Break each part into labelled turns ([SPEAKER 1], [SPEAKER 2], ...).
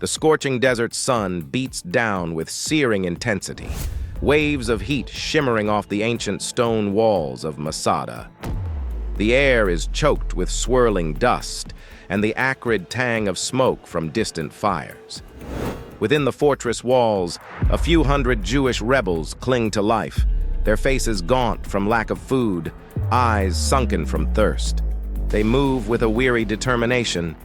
[SPEAKER 1] The scorching desert sun beats down with searing intensity, waves of heat shimmering off the ancient stone walls of Masada. The air is choked with swirling dust and the acrid tang of smoke from distant fires. Within the fortress walls, a few hundred Jewish rebels cling to life, their faces gaunt from lack of food, eyes sunken from thirst. They move with a weary determination,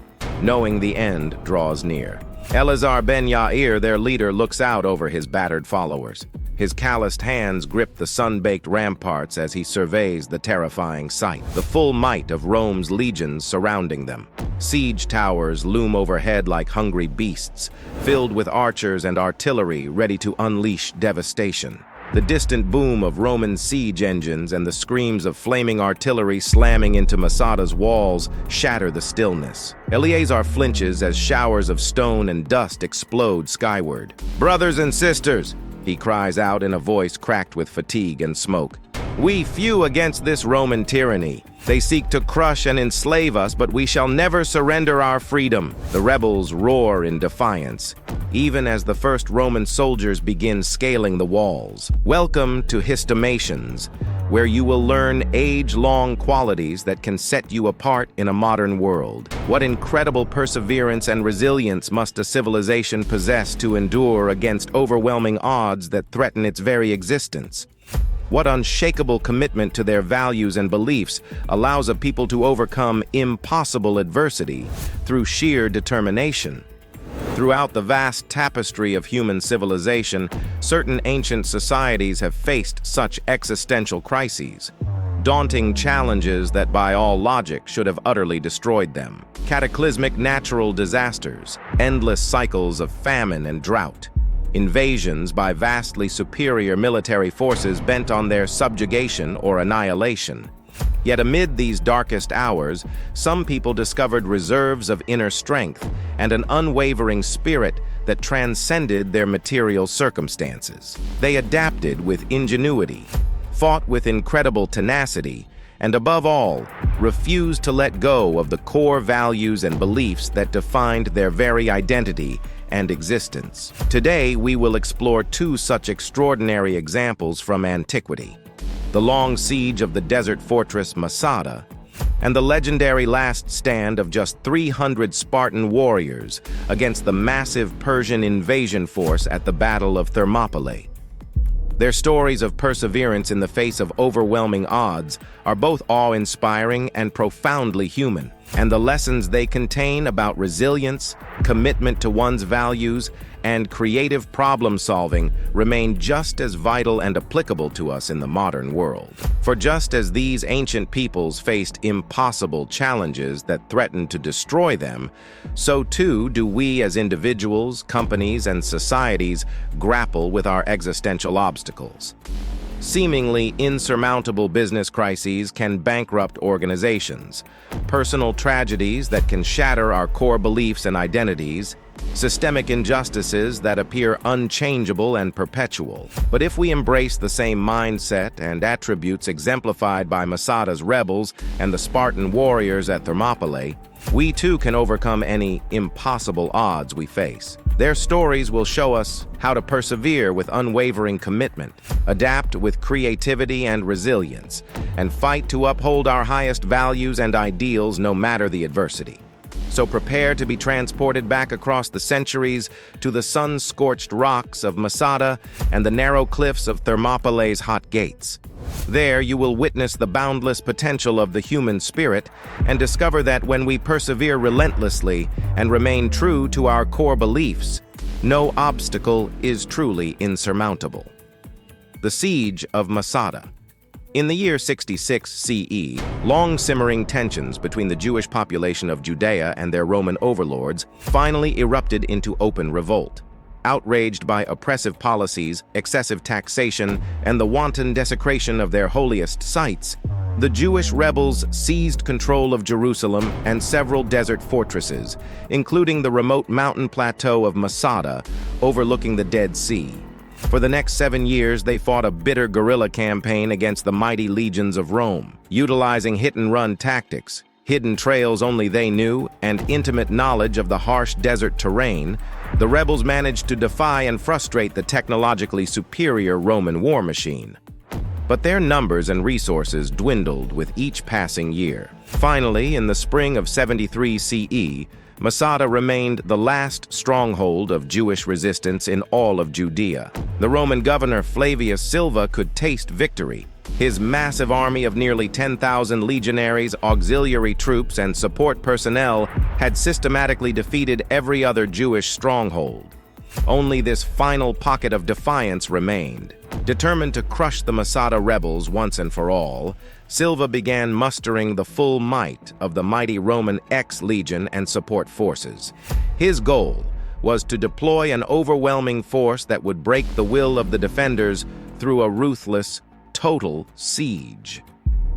[SPEAKER 1] knowing the end draws near. Eleazar ben Yair, their leader, looks out over his battered followers. His calloused hands grip the sun-baked ramparts as he surveys the terrifying sight, the full might of Rome's legions surrounding them. Siege towers loom overhead like hungry beasts, filled with archers and artillery ready to unleash devastation. The distant boom of Roman siege engines and the screams of flaming artillery slamming into Masada's walls shatter the stillness. Eleazar flinches as showers of stone and dust explode skyward. "Brothers and sisters," he cries out in a voice cracked with fatigue and smoke, "we few against this Roman tyranny. They seek to crush and enslave us, but we shall never surrender our freedom." The rebels roar in defiance, even as the first Roman soldiers begin scaling the walls. Welcome to Histomations, where you will learn age-long qualities that can set you apart in a modern world. What incredible perseverance and resilience must a civilization possess to endure against overwhelming odds that threaten its very existence? What unshakable commitment to their values and beliefs allows a people to overcome impossible adversity through sheer determination? Throughout the vast tapestry of human civilization, certain ancient societies have faced such existential crises, daunting challenges that by all logic should have utterly destroyed them. Cataclysmic natural disasters, endless cycles of famine and drought, invasions by vastly superior military forces bent on their subjugation or annihilation. Yet amid these darkest hours, some people discovered reserves of inner strength and an unwavering spirit that transcended their material circumstances. They adapted with ingenuity, fought with incredible tenacity, and above all, refused to let go of the core values and beliefs that defined their very identity and existence. Today, we will explore two such extraordinary examples from antiquity: the long siege of the desert fortress Masada, and the legendary last stand of just 300 Spartan warriors against the massive Persian invasion force at the Battle of Thermopylae. Their stories of perseverance in the face of overwhelming odds are both awe-inspiring and profoundly human, and the lessons they contain about resilience, commitment to one's values, and creative problem-solving remain just as vital and applicable to us in the modern world. For just as these ancient peoples faced impossible challenges that threatened to destroy them, so too do we as individuals, companies, and societies grapple with our existential obstacles. Seemingly insurmountable business crises can bankrupt organizations, personal tragedies that can shatter our core beliefs and identities, systemic injustices that appear unchangeable and perpetual. But if we embrace the same mindset and attributes exemplified by Masada's rebels and the Spartan warriors at Thermopylae, we too can overcome any impossible odds we face. Their stories will show us how to persevere with unwavering commitment, adapt with creativity and resilience, and fight to uphold our highest values and ideals no matter the adversity. So prepare to be transported back across the centuries to the sun-scorched rocks of Masada and the narrow cliffs of Thermopylae's hot gates. There you will witness the boundless potential of the human spirit and discover that when we persevere relentlessly and remain true to our core beliefs, no obstacle is truly insurmountable. The Siege of Masada. In the year 66 CE, long-simmering tensions between the Jewish population of Judea and their Roman overlords finally erupted into open revolt. Outraged by oppressive policies, excessive taxation, and the wanton desecration of their holiest sites, the Jewish rebels seized control of Jerusalem and several desert fortresses, including the remote mountain plateau of Masada, overlooking the Dead Sea. For the next 7 years, they fought a bitter guerrilla campaign against the mighty legions of Rome, utilizing hit-and-run tactics, hidden trails only they knew, and intimate knowledge of the harsh desert terrain. The rebels managed to defy and frustrate the technologically superior Roman war machine. But their numbers and resources dwindled with each passing year. Finally, in the spring of 73 CE, Masada remained the last stronghold of Jewish resistance in all of Judea. The Roman governor Flavius Silva could taste victory. His massive army of nearly 10,000 legionaries, auxiliary troops, and support personnel had systematically defeated every other Jewish stronghold. Only this final pocket of defiance remained. Determined to crush the Masada rebels once and for all, Silva began mustering the full might of the mighty Roman X-Legion and support forces. His goal was to deploy an overwhelming force that would break the will of the defenders through a ruthless, total siege.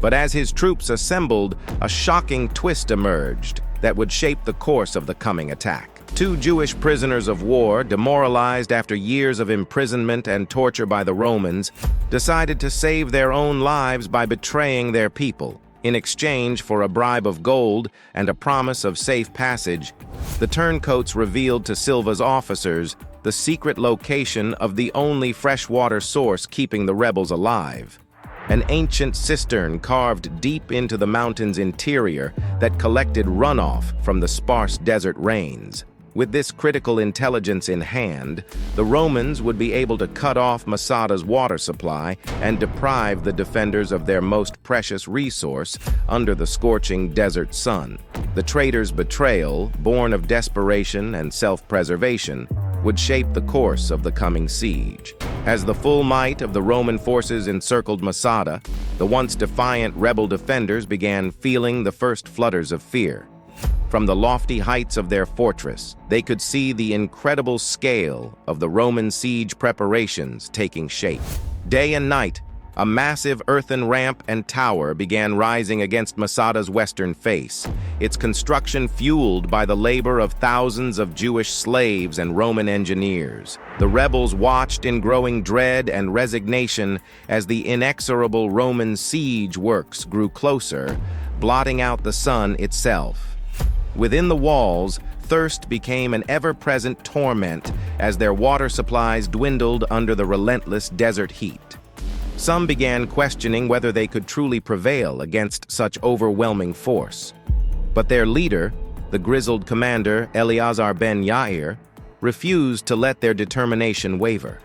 [SPEAKER 1] But as his troops assembled, a shocking twist emerged that would shape the course of the coming attack. 2 Jewish prisoners of war, demoralized after years of imprisonment and torture by the Romans, decided to save their own lives by betraying their people. In exchange for a bribe of gold and a promise of safe passage, the turncoats revealed to Silva's officers the secret location of the only freshwater source keeping the rebels alive. An ancient cistern carved deep into the mountain's interior that collected runoff from the sparse desert rains. With this critical intelligence in hand, the Romans would be able to cut off Masada's water supply and deprive the defenders of their most precious resource under the scorching desert sun. The traitors' betrayal, born of desperation and self-preservation, would shape the course of the coming siege. As the full might of the Roman forces encircled Masada, the once defiant rebel defenders began feeling the first flutters of fear. From the lofty heights of their fortress, they could see the incredible scale of the Roman siege preparations taking shape. Day and night, a massive earthen ramp and tower began rising against Masada's western face, its construction fueled by the labor of thousands of Jewish slaves and Roman engineers. The rebels watched in growing dread and resignation as the inexorable Roman siege works grew closer, blotting out the sun itself. Within the walls, thirst became an ever-present torment as their water supplies dwindled under the relentless desert heat. Some began questioning whether they could truly prevail against such overwhelming force. But their leader, the grizzled commander Eleazar ben Yair, refused to let their determination waver.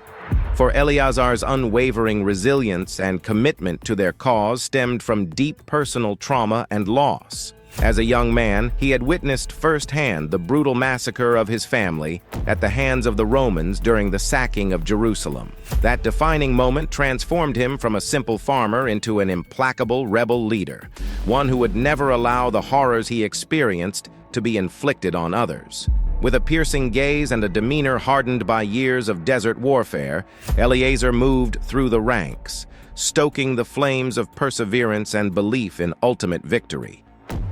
[SPEAKER 1] For Eleazar's unwavering resilience and commitment to their cause stemmed from deep personal trauma and loss. As a young man, he had witnessed firsthand the brutal massacre of his family at the hands of the Romans during the sacking of Jerusalem. That defining moment transformed him from a simple farmer into an implacable rebel leader, one who would never allow the horrors he experienced to be inflicted on others. With a piercing gaze and a demeanor hardened by years of desert warfare, Eleazar moved through the ranks, stoking the flames of perseverance and belief in ultimate victory.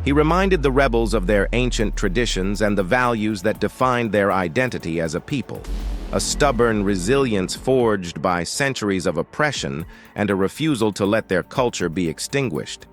[SPEAKER 1] He reminded the rebels of their ancient traditions and the values that defined their identity as a people, a stubborn resilience forged by centuries of oppression and a refusal to let their culture be extinguished.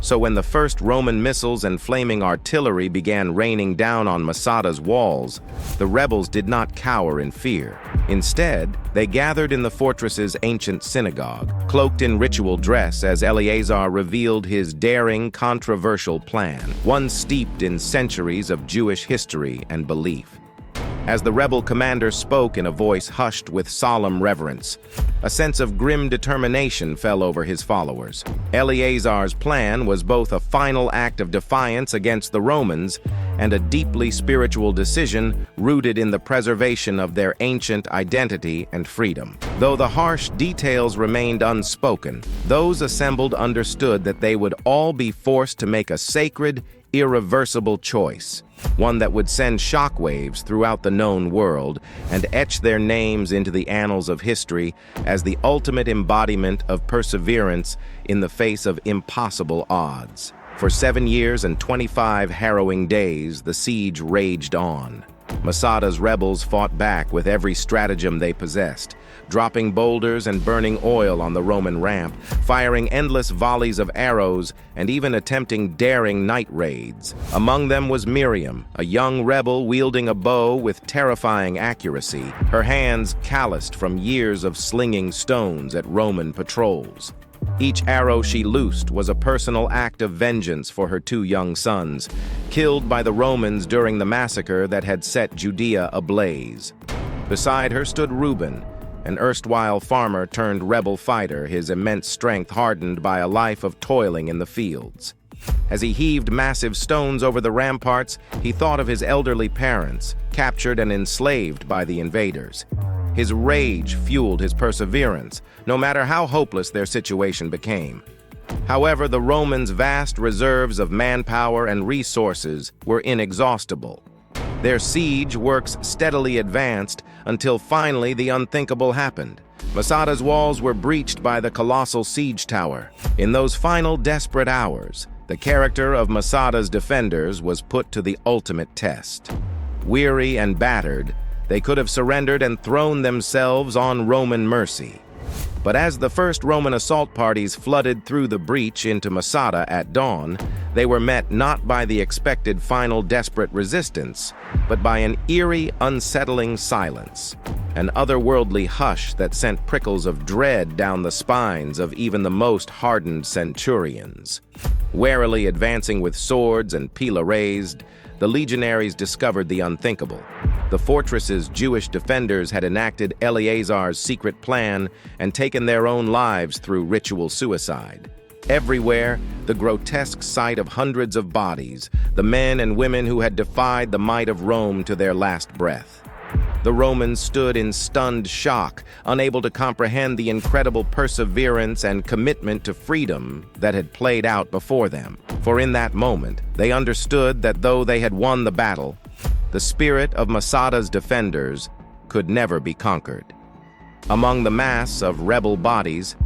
[SPEAKER 1] So when the first Roman missiles and flaming artillery began raining down on Masada's walls, the rebels did not cower in fear. Instead, they gathered in the fortress's ancient synagogue, cloaked in ritual dress as Eleazar revealed his daring, controversial plan, one steeped in centuries of Jewish history and belief. As the rebel commander spoke in a voice hushed with solemn reverence, a sense of grim determination fell over his followers. Eleazar's plan was both a final act of defiance against the Romans and a deeply spiritual decision rooted in the preservation of their ancient identity and freedom. Though the harsh details remained unspoken, those assembled understood that they would all be forced to make a sacred, irreversible choice, one that would send shockwaves throughout the known world and etch their names into the annals of history as the ultimate embodiment of perseverance in the face of impossible odds. For 7 years and 25 harrowing days, the siege raged on. Masada's rebels fought back with every stratagem they possessed, dropping boulders and burning oil on the Roman ramp, firing endless volleys of arrows, and even attempting daring night raids. Among them was Miriam, a young rebel wielding a bow with terrifying accuracy, her hands calloused from years of slinging stones at Roman patrols. Each arrow she loosed was a personal act of vengeance for her two young sons, killed by the Romans during the massacre that had set Judea ablaze. Beside her stood Reuben, an erstwhile farmer turned rebel fighter, his immense strength hardened by a life of toiling in the fields. As he heaved massive stones over the ramparts, he thought of his elderly parents, captured and enslaved by the invaders. His rage fueled his perseverance, no matter how hopeless their situation became. However, the Romans' vast reserves of manpower and resources were inexhaustible. Their siege works steadily advanced until finally the unthinkable happened. Masada's walls were breached by the colossal siege tower. In those final desperate hours, the character of Masada's defenders was put to the ultimate test. Weary and battered, they could have surrendered and thrown themselves on Roman mercy. But as the first Roman assault parties flooded through the breach into Masada at dawn, they were met not by the expected final desperate resistance, but by an eerie, unsettling silence, an otherworldly hush that sent prickles of dread down the spines of even the most hardened centurions. Warily advancing with swords and pila raised, the legionaries discovered the unthinkable. The fortress's Jewish defenders had enacted Eleazar's secret plan and taken their own lives through ritual suicide. Everywhere, the grotesque sight of hundreds of bodies, the men and women who had defied the might of Rome to their last breath. The Romans stood in stunned shock, unable to comprehend the incredible perseverance and commitment to freedom that had played out before them. For in that moment, they understood that though they had won the battle, the spirit of Masada's defenders could never be conquered. Among the mass of rebel bodies,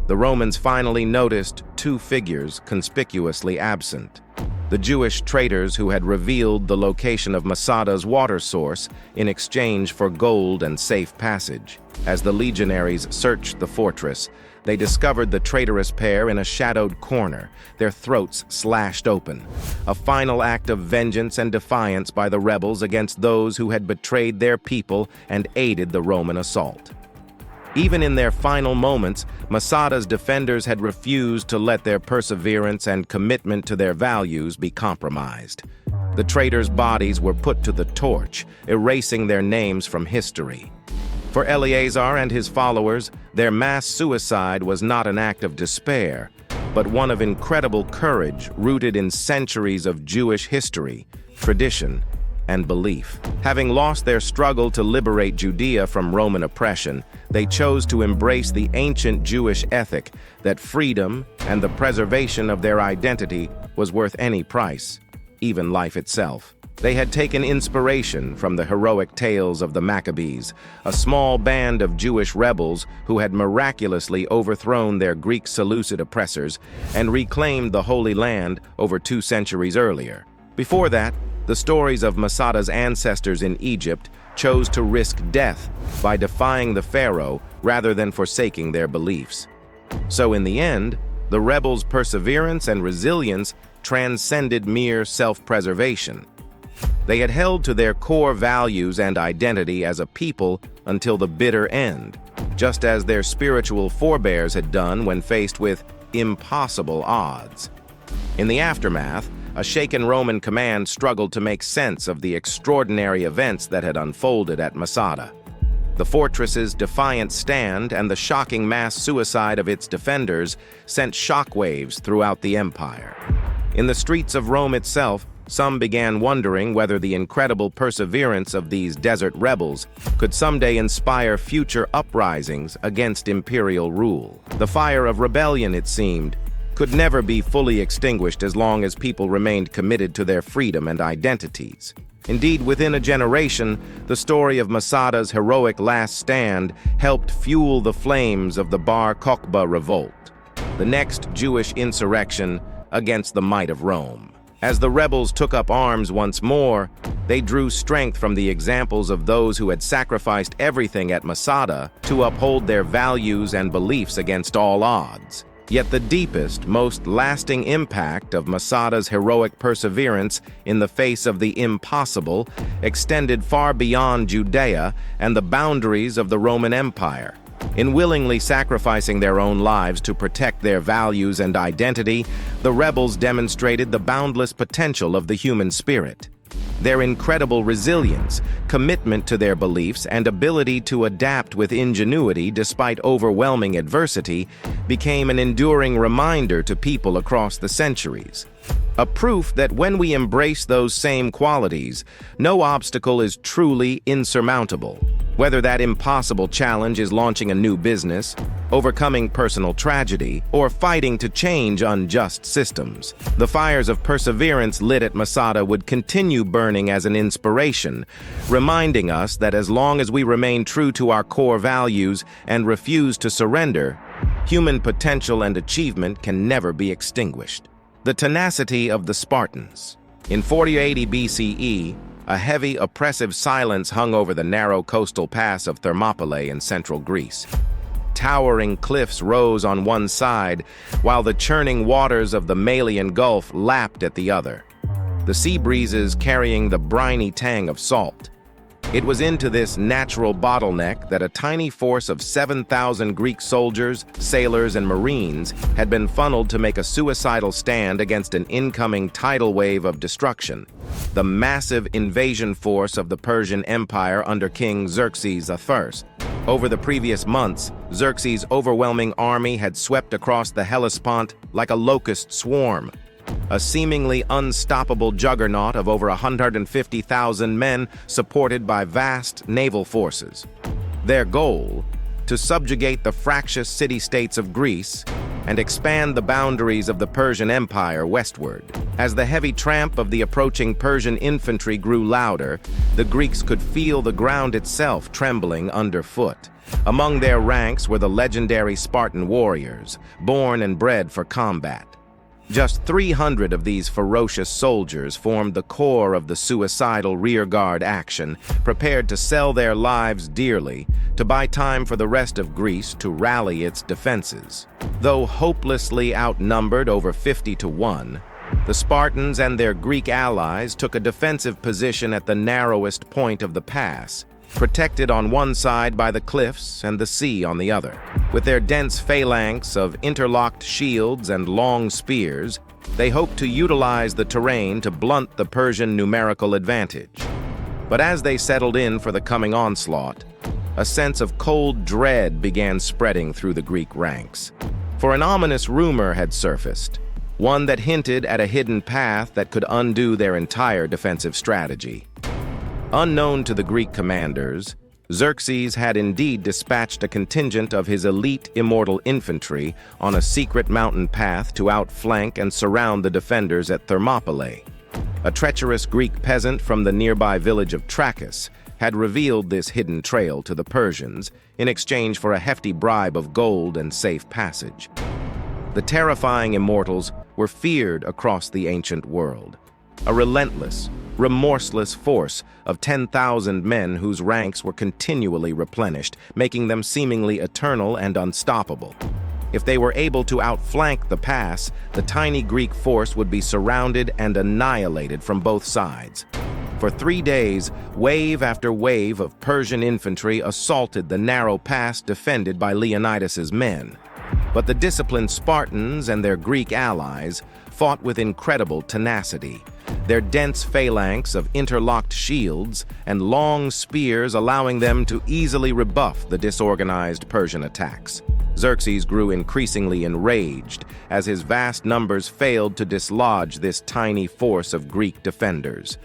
[SPEAKER 1] the Romans finally noticed two figures conspicuously absent: the Jewish traders who had revealed the location of Masada's water source in exchange for gold and safe passage. As the legionaries searched the fortress, they discovered the traitorous pair in a shadowed corner, their throats slashed open, a final act of vengeance and defiance by the rebels against those who had betrayed their people and aided the Roman assault. Even in their final moments, Masada's defenders had refused to let their perseverance and commitment to their values be compromised. The traitors' bodies were put to the torch, erasing their names from history. For Eleazar and his followers, their mass suicide was not an act of despair, but one of incredible courage rooted in centuries of Jewish history, tradition, and belief. Having lost their struggle to liberate Judea from Roman oppression, they chose to embrace the ancient Jewish ethic that freedom and the preservation of their identity was worth any price, even life itself. They had taken inspiration from the heroic tales of the Maccabees, a small band of Jewish rebels who had miraculously overthrown their Greek Seleucid oppressors and reclaimed the Holy Land over 2 centuries earlier. Before that, the stories of Masada's ancestors in Egypt chose to risk death by defying the pharaoh rather than forsaking their beliefs. So in the end, the rebels' perseverance and resilience transcended mere self-preservation. They had held to their core values and identity as a people until the bitter end, just as their spiritual forebears had done when faced with impossible odds. In the aftermath, a shaken Roman command struggled to make sense of the extraordinary events that had unfolded at Masada. The fortress's defiant stand and the shocking mass suicide of its defenders sent shockwaves throughout the empire. In the streets of Rome itself, some began wondering whether the incredible perseverance of these desert rebels could someday inspire future uprisings against imperial rule. The fire of rebellion, it seemed, could never be fully extinguished as long as people remained committed to their freedom and identities. Indeed, within a generation, the story of Masada's heroic last stand helped fuel the flames of the Bar Kokhba revolt, the next Jewish insurrection against the might of Rome. As the rebels took up arms once more, They drew strength from the examples of those who had sacrificed everything at Masada to uphold their values and beliefs against all odds. Yet the deepest, most lasting impact of Masada's heroic perseverance in the face of the impossible extended far beyond Judea and the boundaries of the Roman Empire. In willingly sacrificing their own lives to protect their values and identity, the rebels demonstrated the boundless potential of the human spirit. Their incredible resilience, commitment to their beliefs, and ability to adapt with ingenuity despite overwhelming adversity became an enduring reminder to people across the centuries. A proof that when we embrace those same qualities, no obstacle is truly insurmountable. Whether that impossible challenge is launching a new business, overcoming personal tragedy, or fighting to change unjust systems, the fires of perseverance lit at Masada would continue burning as an inspiration, reminding us that as long as we remain true to our core values and refuse to surrender, human potential and achievement can never be extinguished. The tenacity of the Spartans. In 4080 BCE, a heavy, oppressive silence hung over the narrow coastal pass of Thermopylae in central Greece. Towering cliffs rose on one side, while the churning waters of the Malian Gulf lapped at the other, the sea breezes carrying the briny tang of salt. It was into this natural bottleneck that a tiny force of 7,000 Greek soldiers, sailors, and marines had been funneled to make a suicidal stand against an incoming tidal wave of destruction. The massive invasion force of the Persian Empire under King Xerxes I. Over the previous months, Xerxes' overwhelming army had swept across the Hellespont like a locust swarm, a seemingly unstoppable juggernaut of over 150,000 men supported by vast naval forces. Their goal, to subjugate the fractious city-states of Greece and expand the boundaries of the Persian Empire westward. As the heavy tramp of the approaching Persian infantry grew louder, the Greeks could feel the ground itself trembling underfoot. Among their ranks were the legendary Spartan warriors, born and bred for combat. Just 300 of these ferocious soldiers formed the core of the suicidal rearguard action, prepared to sell their lives dearly to buy time for the rest of Greece to rally its defenses. Though hopelessly outnumbered over 50-1, the Spartans and their Greek allies took a defensive position at the narrowest point of the pass, protected on one side by the cliffs and the sea on the other. With their dense phalanx of interlocked shields and long spears, they hoped to utilize the terrain to blunt the Persian numerical advantage. But as they settled in for the coming onslaught, a sense of cold dread began spreading through the Greek ranks. For an ominous rumor had surfaced, one that hinted at a hidden path that could undo their entire defensive strategy. Unknown to the Greek commanders, Xerxes had indeed dispatched a contingent of his elite immortal infantry on a secret mountain path to outflank and surround the defenders at Thermopylae. A treacherous Greek peasant from the nearby village of Trachis had revealed this hidden trail to the Persians in exchange for a hefty bribe of gold and safe passage. The terrifying immortals were feared across the ancient world. A relentless, remorseless force of 10,000 men whose ranks were continually replenished, making them seemingly eternal and unstoppable. If they were able to outflank the pass, the tiny Greek force would be surrounded and annihilated from both sides. For 3 days, wave after wave of Persian infantry assaulted the narrow pass defended by Leonidas's men. But the disciplined Spartans and their Greek allies fought with incredible tenacity, their dense phalanx of interlocked shields and long spears allowing them to easily rebuff the disorganized Persian attacks. Xerxes grew increasingly enraged as his vast numbers failed to dislodge this tiny force of Greek defenders.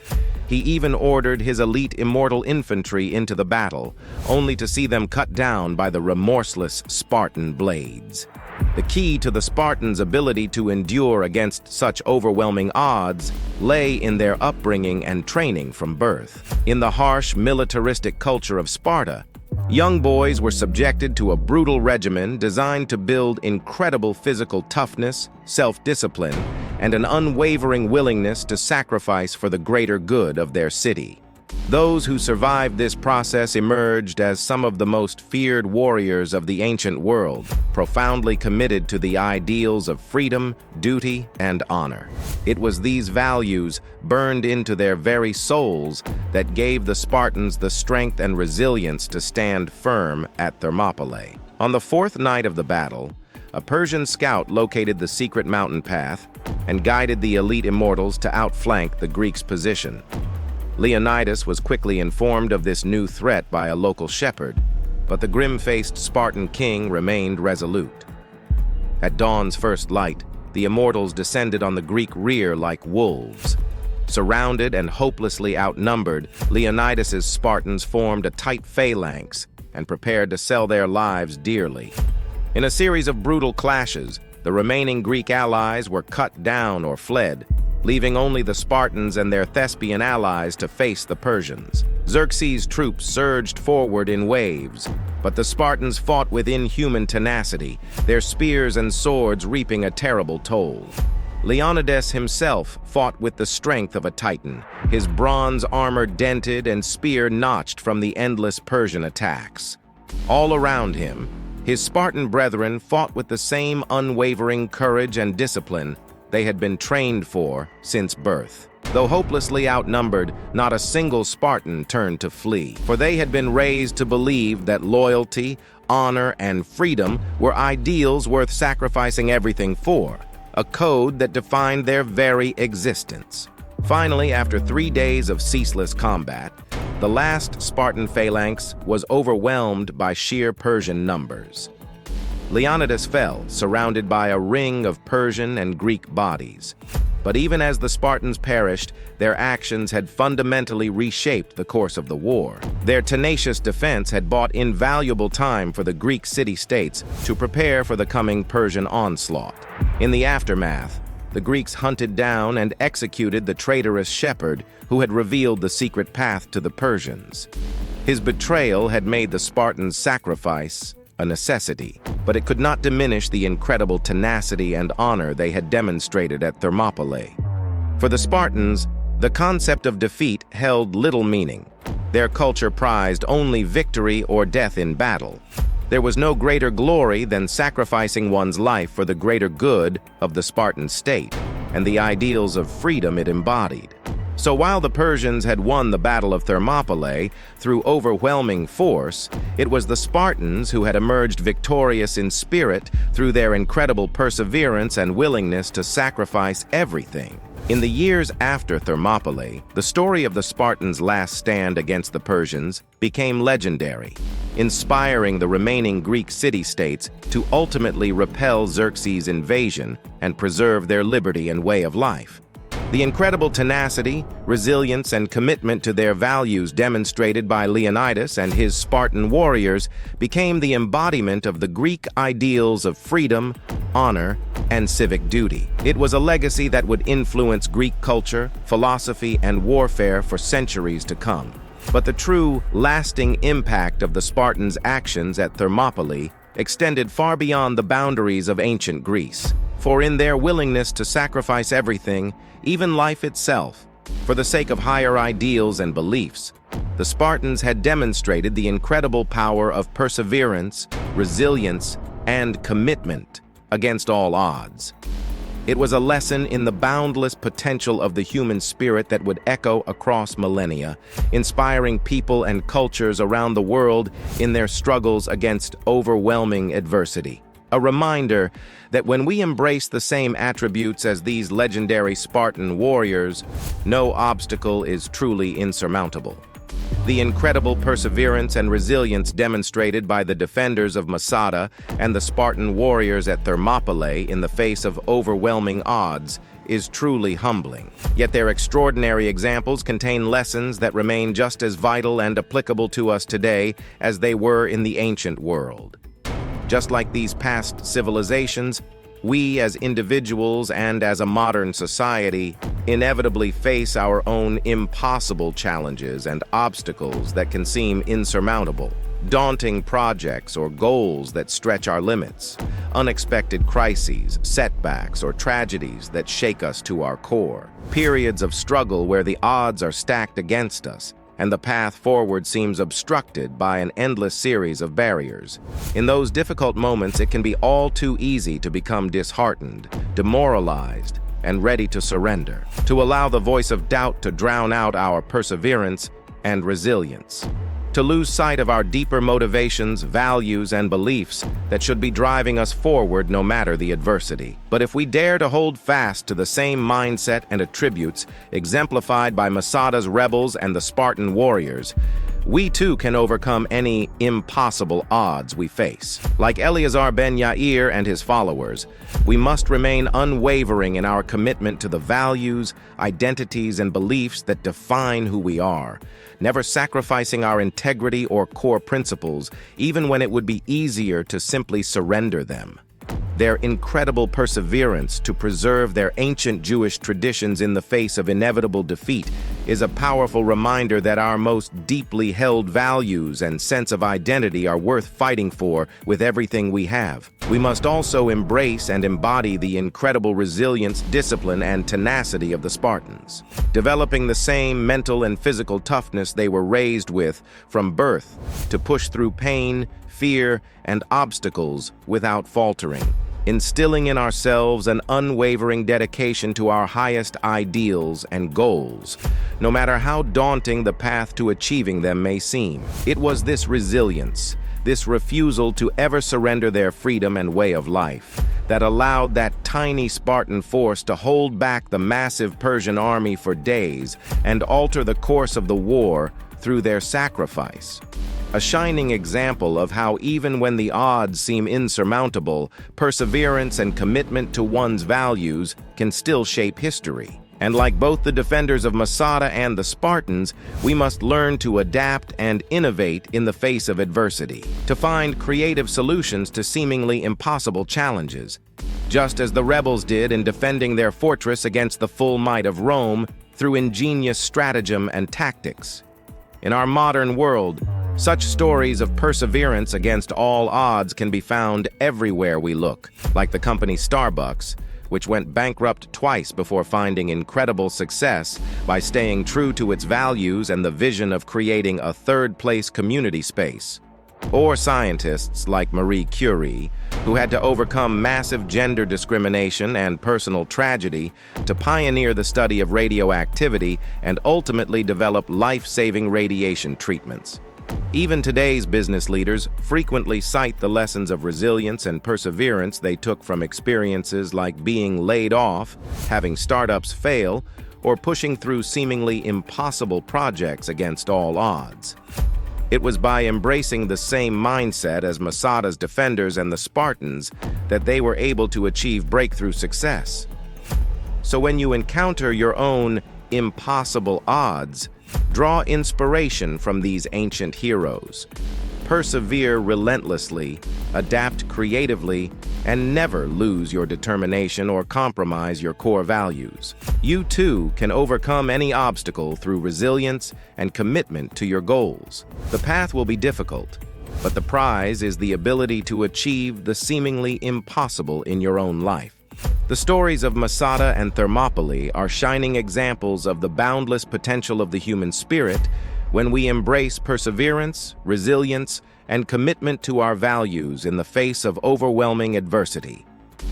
[SPEAKER 1] He even ordered his elite immortal infantry into the battle, only to see them cut down by the remorseless Spartan blades. The key to the Spartans' ability to endure against such overwhelming odds lay in their upbringing and training from birth. In the harsh, militaristic culture of Sparta, young boys were subjected to a brutal regimen designed to build incredible physical toughness, self-discipline, and an unwavering willingness to sacrifice for the greater good of their city. Those who survived this process emerged as some of the most feared warriors of the ancient world, profoundly committed to the ideals of freedom, duty, and honor. It was these values, burned into their very souls, that gave the Spartans the strength and resilience to stand firm at Thermopylae. On the fourth night of the battle, a Persian scout located the secret mountain path and guided the elite immortals to outflank the Greeks' position. Leonidas was quickly informed of this new threat by a local shepherd, but the grim-faced Spartan king remained resolute. At dawn's first light, the immortals descended on the Greek rear like wolves. Surrounded and hopelessly outnumbered, Leonidas's Spartans formed a tight phalanx and prepared to sell their lives dearly. In a series of brutal clashes, the remaining Greek allies were cut down or fled, leaving only the Spartans and their Thespian allies to face the Persians. Xerxes' troops surged forward in waves, but the Spartans fought with inhuman tenacity, their spears and swords reaping a terrible toll. Leonidas himself fought with the strength of a titan, his bronze armor dented and spear notched from the endless Persian attacks. All around him, his Spartan brethren fought with the same unwavering courage and discipline they had been trained for since birth. Though hopelessly outnumbered, not a single Spartan turned to flee, for they had been raised to believe that loyalty, honor, and freedom were ideals worth sacrificing everything for, a code that defined their very existence. Finally, after 3 days of ceaseless combat, the last Spartan phalanx was overwhelmed by sheer Persian numbers. Leonidas fell, surrounded by a ring of Persian and Greek bodies. But even as the Spartans perished, their actions had fundamentally reshaped the course of the war. Their tenacious defense had bought invaluable time for the Greek city-states to prepare for the coming Persian onslaught. In the aftermath, the Greeks hunted down and executed the traitorous shepherd who had revealed the secret path to the Persians. His betrayal had made the Spartans' sacrifice a necessity, but it could not diminish the incredible tenacity and honor they had demonstrated at Thermopylae. For the Spartans, the concept of defeat held little meaning. Their culture prized only victory or death in battle. There was no greater glory than sacrificing one's life for the greater good of the Spartan state and the ideals of freedom it embodied. So while the Persians had won the Battle of Thermopylae through overwhelming force, it was the Spartans who had emerged victorious in spirit through their incredible perseverance and willingness to sacrifice everything. In the years after Thermopylae, the story of the Spartans' last stand against the Persians became legendary, inspiring the remaining Greek city-states to ultimately repel Xerxes' invasion and preserve their liberty and way of life. The incredible tenacity, resilience, and commitment to their values demonstrated by Leonidas and his Spartan warriors became the embodiment of the Greek ideals of freedom, honor, and civic duty. It was a legacy that would influence Greek culture, philosophy, and warfare for centuries to come. But the true, lasting impact of the Spartans' actions at Thermopylae extended far beyond the boundaries of ancient Greece. For in their willingness to sacrifice everything, even life itself, for the sake of higher ideals and beliefs, the Spartans had demonstrated the incredible power of perseverance, resilience, and commitment against all odds. It was a lesson in the boundless potential of the human spirit that would echo across millennia, inspiring people and cultures around the world in their struggles against overwhelming adversity. A reminder that when we embrace the same attributes as these legendary Spartan warriors, no obstacle is truly insurmountable. The incredible perseverance and resilience demonstrated by the defenders of Masada and the Spartan warriors at Thermopylae in the face of overwhelming odds is truly humbling. Yet their extraordinary examples contain lessons that remain just as vital and applicable to us today as they were in the ancient world. Just like these past civilizations, we as individuals and as a modern society inevitably face our own impossible challenges and obstacles that can seem insurmountable. daunting projects or goals that stretch our limits, unexpected crises, setbacks, or tragedies that shake us to our core, periods of struggle where the odds are stacked against us, and the path forward seems obstructed by an endless series of barriers. In those difficult moments, it can be all too easy to become disheartened, demoralized, and ready to surrender, to allow the voice of doubt to drown out our perseverance and resilience, to lose sight of our deeper motivations, values, and beliefs that should be driving us forward no matter the adversity. But if we dare to hold fast to the same mindset and attributes exemplified by Masada's rebels and the Spartan warriors, we too can overcome any impossible odds we face. Like Eleazar ben Yair and his followers, we must remain unwavering in our commitment to the values, identities, and beliefs that define who we are, never sacrificing our integrity or core principles, even when it would be easier to simply surrender them. Their incredible perseverance to preserve their ancient Jewish traditions in the face of inevitable defeat is a powerful reminder that our most deeply held values and sense of identity are worth fighting for with everything we have. We must also embrace and embody the incredible resilience, discipline, and tenacity of the Spartans, developing the same mental and physical toughness they were raised with from birth to push through pain, fear, and obstacles without faltering, instilling in ourselves an unwavering dedication to our highest ideals and goals, no matter how daunting the path to achieving them may seem. It was this resilience, this refusal to ever surrender their freedom and way of life, that allowed that tiny Spartan force to hold back the massive Persian army for days and alter the course of the war through their sacrifice. A shining example of how even when the odds seem insurmountable, perseverance and commitment to one's values can still shape history. And like both the defenders of Masada and the Spartans, we must learn to adapt and innovate in the face of adversity, to find creative solutions to seemingly impossible challenges, just as the rebels did in defending their fortress against the full might of Rome through ingenious stratagem and tactics. In our modern world, such stories of perseverance against all odds can be found everywhere we look, like the company Starbucks, which went bankrupt twice before finding incredible success by staying true to its values and the vision of creating a third-place community space. Or scientists like Marie Curie, who had to overcome massive gender discrimination and personal tragedy to pioneer the study of radioactivity and ultimately develop life-saving radiation treatments. Even today's business leaders frequently cite the lessons of resilience and perseverance they took from experiences like being laid off, having startups fail, or pushing through seemingly impossible projects against all odds. It was by embracing the same mindset as Masada's defenders and the Spartans that they were able to achieve breakthrough success. So when you encounter your own impossible odds, draw inspiration from these ancient heroes. Persevere relentlessly, adapt creatively, and never lose your determination or compromise your core values. You too can overcome any obstacle through resilience and commitment to your goals. The path will be difficult, but the prize is the ability to achieve the seemingly impossible in your own life. The stories of Masada and Thermopylae are shining examples of the boundless potential of the human spirit when we embrace perseverance, resilience, and commitment to our values in the face of overwhelming adversity.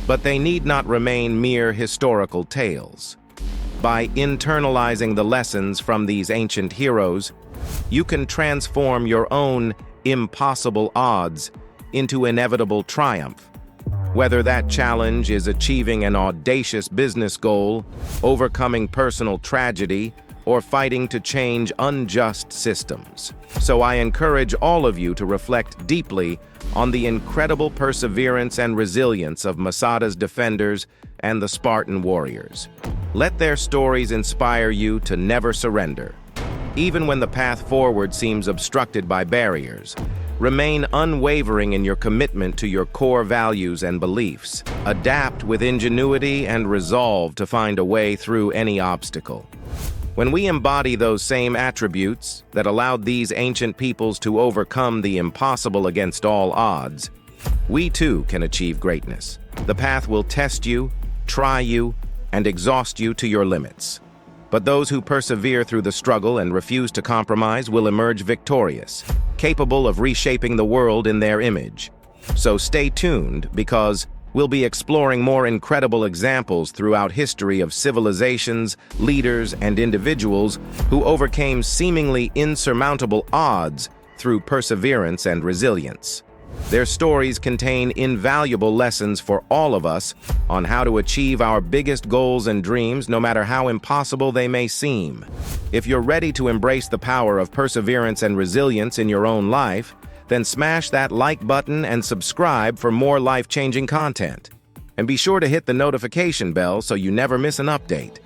[SPEAKER 1] But they need not remain mere historical tales. By internalizing the lessons from these ancient heroes, you can transform your own impossible odds into inevitable triumph. Whether that challenge is achieving an audacious business goal, overcoming personal tragedy, or fighting to change unjust systems. So I encourage all of you to reflect deeply on the incredible perseverance and resilience of Masada's defenders and the Spartan warriors. Let their stories inspire you to never surrender. Even when the path forward seems obstructed by barriers, remain unwavering in your commitment to your core values and beliefs. Adapt with ingenuity and resolve to find a way through any obstacle. When we embody those same attributes that allowed these ancient peoples to overcome the impossible against all odds, we too can achieve greatness. The path will test you, try you, and exhaust you to your limits. But those who persevere through the struggle and refuse to compromise will emerge victorious, capable of reshaping the world in their image. So stay tuned, because we'll be exploring more incredible examples throughout history of civilizations, leaders, and individuals who overcame seemingly insurmountable odds through perseverance and resilience. Their stories contain invaluable lessons for all of us on how to achieve our biggest goals and dreams, no matter how impossible they may seem. If you're ready to embrace the power of perseverance and resilience in your own life, then smash that like button and subscribe for more life-changing content. And be sure to hit the notification bell so you never miss an update.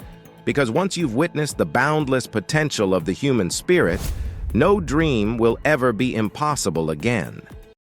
[SPEAKER 1] Because once you've witnessed the boundless potential of the human spirit, no dream will ever be impossible again.